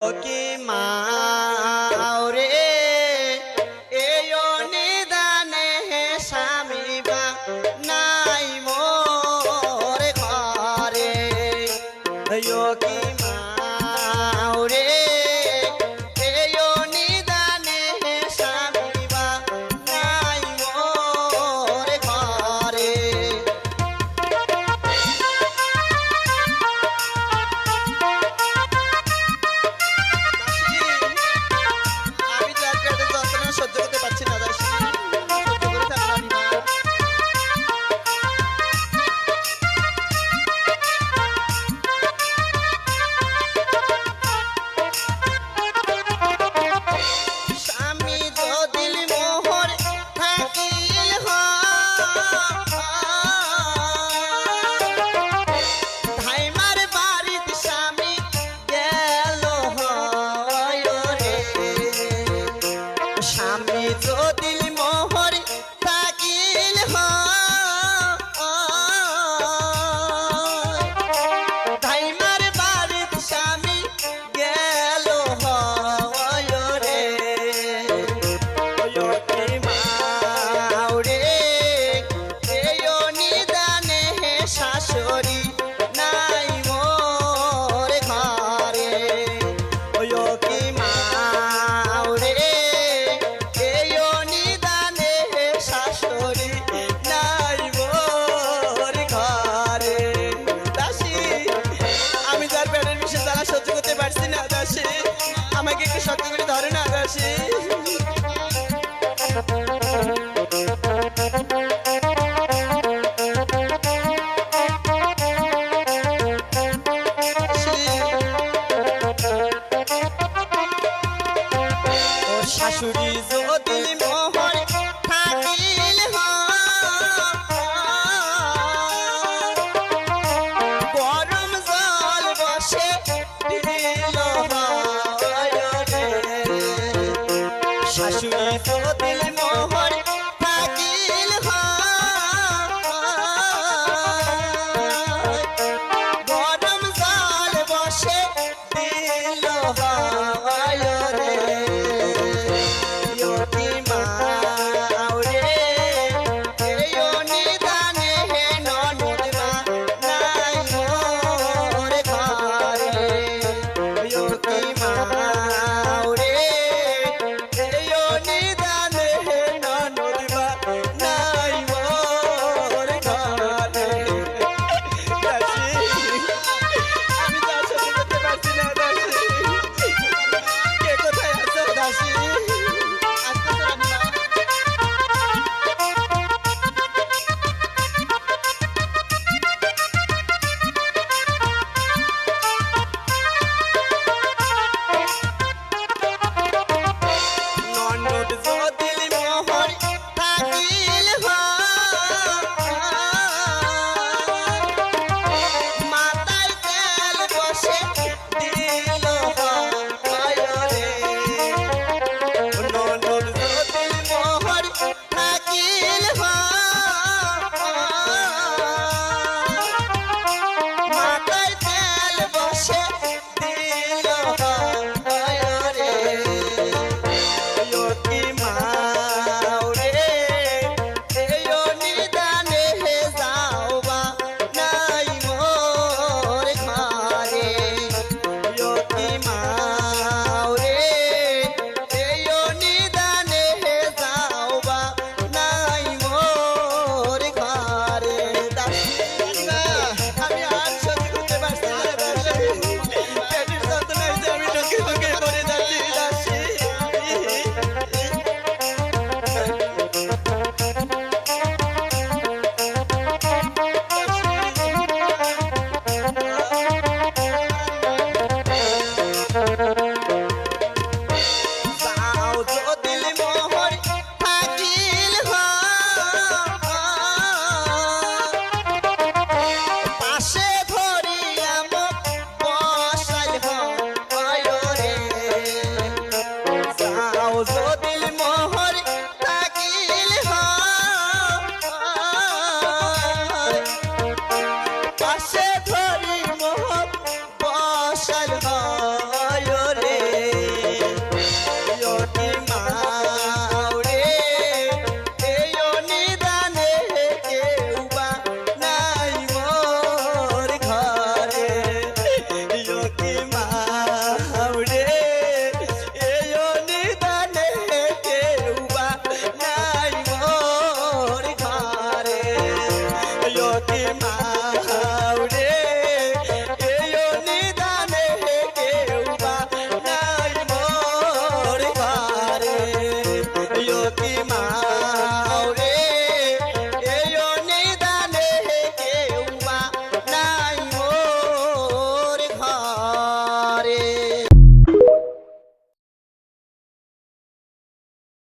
কি মাওরে এয়ো নিদানে স্বামী বা নাই মোর ঘরে এয়ো কি মাওরে এয়ো নিদানে স্বামী বা নাই মোর ঘরে সহ্য করতে পারছি না দাসী সহ্য করে থাকলাম না স্বামী যদিল মোহর থাকিল ধাইমার বাড়িত স্বামী গেল রে স্বামী যদিল মোহর থাকিল ধাইমার বাড়িত স্বামী গেল রে মাওরে এয়ো নিদানে শাশুড়ি নাই মোর ঘরে ওয়ো কি মাওরে এয়ো নিদানে শাশুড়ি নাই মোর ঘরে দাসী আমি যার পেটের বিষে তারা সহ্য করতে পারছি না দাসী আমাকে একটু শক্ত করে ধরে না দাসী ও শাশুড়ি যদিল মোহর থাকিল গরম জল বসে দিল শাশুড়ি যদিল মোহর থাকিল গরম জল বসে দিল রে কি মাওরে এয়ো নিদানে ননদ মা নাই মোর ঘরে কি মাওরে এয়ো নিদানে ননদ মা নাই মোর ঘরে আমি তো আসলে করতে পারছি না দাসী কে কোথায় আছো দাসী এ মা